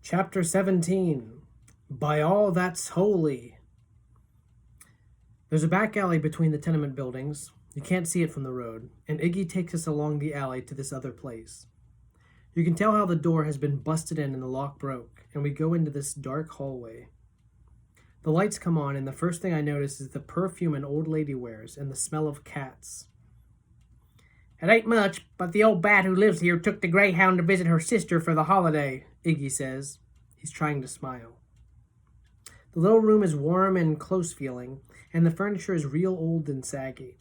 Chapter 17, By All That's Holy. There's a back alley between the tenement buildings. You can't see it from the road, and Iggy takes us along the alley to this other place. You can tell how the door has been busted in and the lock broke, and we go into this dark hallway. The lights come on, and the first thing I notice is the perfume an old lady wears and the smell of cats. "It ain't much, but the old bat who lives here took the greyhound to visit her sister for the holiday," Iggy says. He's trying to smile. The little room is warm and close-feeling, and the furniture is real old and saggy.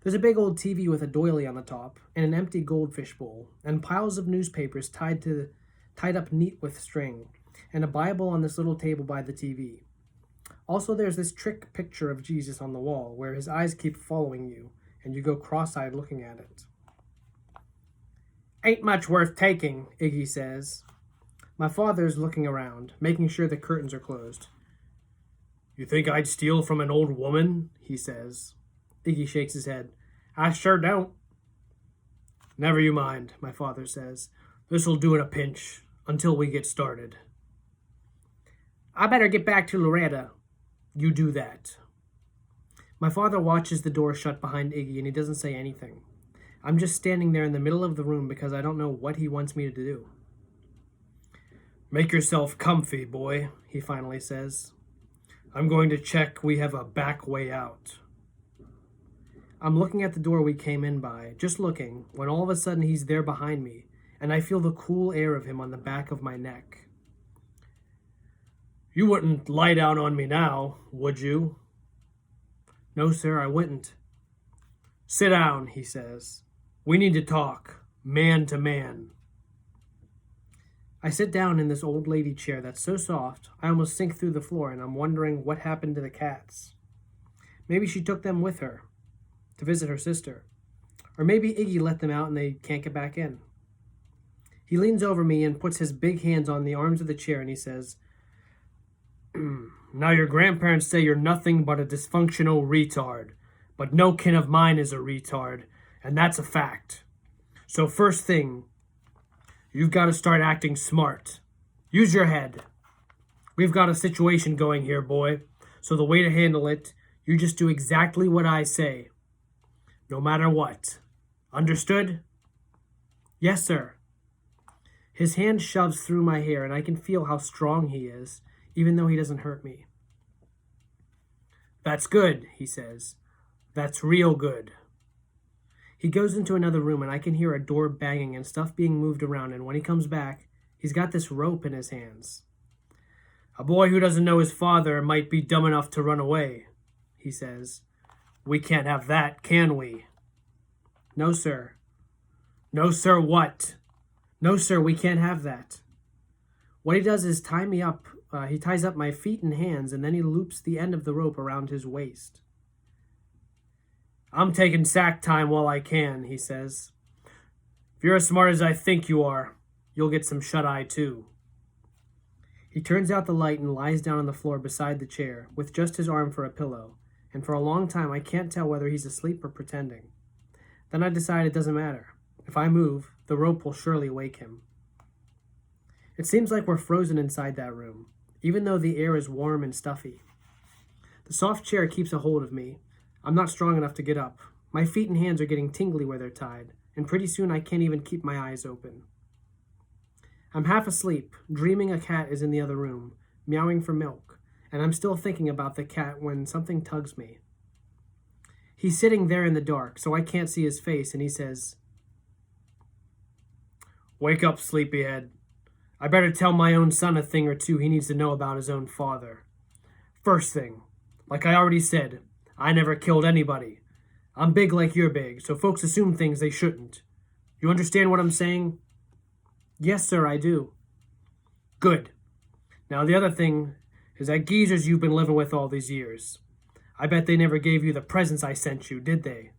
There's a big old TV with a doily on the top, and an empty goldfish bowl, and piles of newspapers tied up neat with string, and a Bible on this little table by the TV. Also, there's this trick picture of Jesus on the wall, where his eyes keep following you, and you go cross-eyed looking at it. "Ain't much worth taking," Iggy says. My father's looking around, making sure the curtains are closed. "You think I'd steal from an old woman?" he says. Iggy shakes his head. "I sure don't." "Never you mind," my father says. "This'll do in a pinch, until we get started." "I better get back to Loretta." "You do that." My father watches the door shut behind Iggy, and he doesn't say anything. I'm just standing there in the middle of the room because I don't know what he wants me to do. "Make yourself comfy, boy," he finally says. "I'm going to check we have a back way out." I'm looking at the door we came in by, just looking, when all of a sudden he's there behind me, and I feel the cool air of him on the back of my neck. "You wouldn't lie down on me now, would you?" "No, sir, I wouldn't." "Sit down," he says. "We need to talk, man to man." I sit down in this old lady chair that's so soft, I almost sink through the floor, and I'm wondering what happened to the cats. Maybe she took them with her to visit her sister. Or maybe Iggy let them out and they can't get back in. He leans over me and puts his big hands on the arms of the chair, and he says, "Now your grandparents say you're nothing but a dysfunctional retard, but no kin of mine is a retard, and that's a fact. So first thing, you've got to start acting smart. Use your head. We've got a situation going here, boy, so the way to handle it, you just do exactly what I say. No matter what. Understood?" "Yes, sir." His hand shoves through my hair, and I can feel how strong he is, even though he doesn't hurt me. "That's good," he says. "That's real good." He goes into another room, and I can hear a door banging and stuff being moved around, and when he comes back, he's got this rope in his hands. "A boy who doesn't know his father might be dumb enough to run away," he says. "We can't have that, can we?" "No, sir." "No, sir, what?" "No, sir, we can't have that." What he does is tie me up. He ties up my feet and hands, and then he loops the end of the rope around his waist. "I'm taking sack time while I can," he says. "If you're as smart as I think you are, you'll get some shut-eye too." He turns out the light and lies down on the floor beside the chair, with just his arm for a pillow, and for a long time I can't tell whether he's asleep or pretending. Then I decide it doesn't matter. If I move, the rope will surely wake him. It seems like we're frozen inside that room, even though the air is warm and stuffy. The soft chair keeps a hold of me. I'm not strong enough to get up. My feet and hands are getting tingly where they're tied, and pretty soon I can't even keep my eyes open. I'm half asleep, dreaming a cat is in the other room, meowing for milk, and I'm still thinking about the cat when something tugs me. He's sitting there in the dark, so I can't see his face, and he says, "Wake up, sleepyhead. I better tell my own son a thing or two he needs to know about his own father. First thing, like I already said, I never killed anybody. I'm big like you're big, so folks assume things they shouldn't. You understand what I'm saying?" "Yes, sir, I do." "Good. Now the other thing is that geezers you've been living with all these years. I bet they never gave you the presents I sent you, did they?"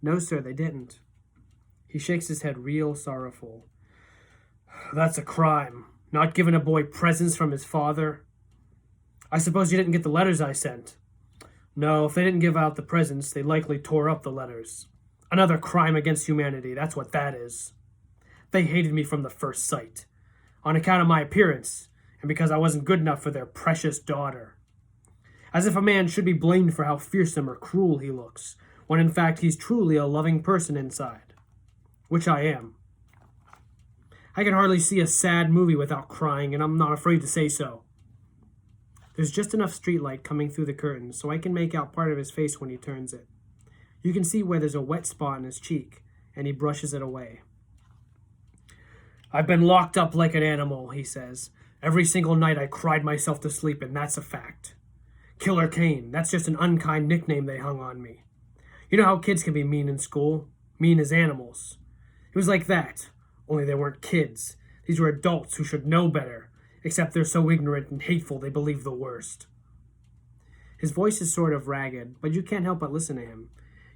"No, sir, they didn't." He shakes his head real sorrowful. "That's a crime, not giving a boy presents from his father. I suppose you didn't get the letters I sent." "No, if they didn't give out the presents, they likely tore up the letters. Another crime against humanity, that's what that is. They hated me from the first sight. on account of my appearance, and because I wasn't good enough for their precious daughter. As if a man should be blamed for how fearsome or cruel he looks, when in fact he's truly a loving person inside. Which I am. I can hardly see a sad movie without crying, and I'm not afraid to say so. There's just enough streetlight coming through the curtains so I can make out part of his face when he turns it. You can see where there's a wet spot in his cheek, and he brushes it away. I've been locked up like an animal, he says. Every single night I cried myself to sleep, and that's a fact. Killer Kane, that's just an unkind nickname they hung on me. You know how kids can be mean in school? Mean as animals. It was like that, only they weren't kids. These were adults who should know better, except they're so ignorant and hateful they believe the worst. His voice is sort of ragged, but you can't help but listen to him.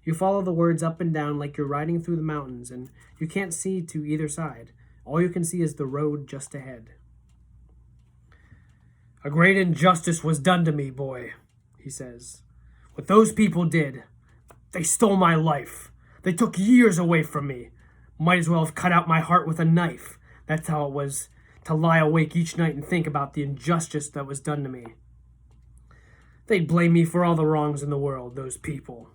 You follow the words up and down like you're riding through the mountains, and you can't see to either side. All you can see is the road just ahead. A great injustice was done to me, boy, he says. What those people did, they stole my life. They took years away from me. Might as well have cut out my heart with a knife. That's how it was to lie awake each night and think about the injustice that was done to me. They'd blame me for all the wrongs in the world, those people.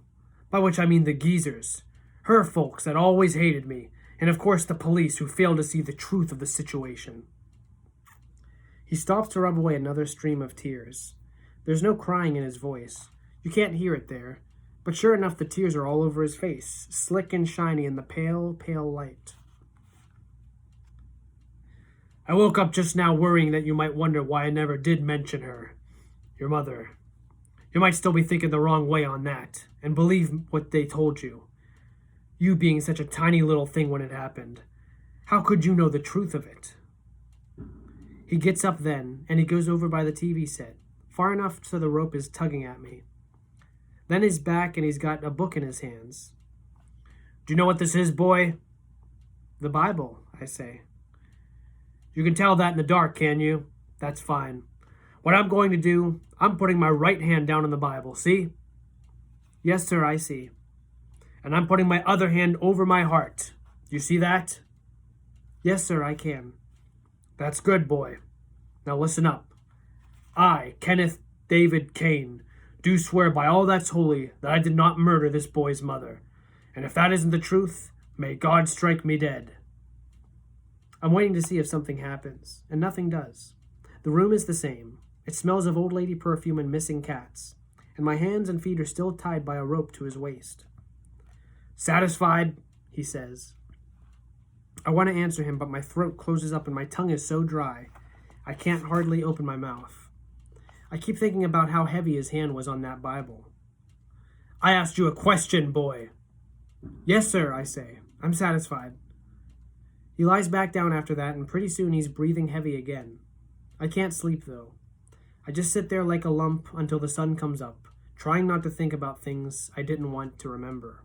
By which I mean the geezers, her folks that always hated me, and of course the police who failed to see the truth of the situation. He stops to rub away another stream of tears. There's no crying in his voice. You can't hear it there, but sure enough the tears are all over his face, slick and shiny in the pale, pale light. I woke up just now worrying that you might wonder why I never did mention her, your mother. You might still be thinking the wrong way on that, and believe what they told you. You being such a tiny little thing when it happened. How could you know the truth of it? He gets up then, and he goes over by the TV set, far enough so the rope is tugging at me. Then he's back and he's got a book in his hands. Do you know what this is, boy? The Bible, I say. You can tell that in the dark, can you? That's fine. What I'm going to do, I'm putting my right hand down in the Bible, see? Yes, sir, I see. And I'm putting my other hand over my heart. You see that? Yes, sir, I can. That's good, boy. Now listen up. I, Kenneth David Kane, do swear by all that's holy that I did not murder this boy's mother. And if that isn't the truth, may God strike me dead. I'm waiting to see if something happens, and nothing does. The room is the same. It smells of old lady perfume and missing cats, and my hands and feet are still tied by a rope to his waist. Satisfied, he says. I want to answer him, but my throat closes up and my tongue is so dry, I can't hardly open my mouth. I keep thinking about how heavy his hand was on that Bible. I asked you a question, boy. Yes, sir, I say. I'm satisfied. He lies back down after that, and pretty soon he's breathing heavy again. I can't sleep, though. I just sit there like a lump until the sun comes up, trying not to think about things I didn't want to remember.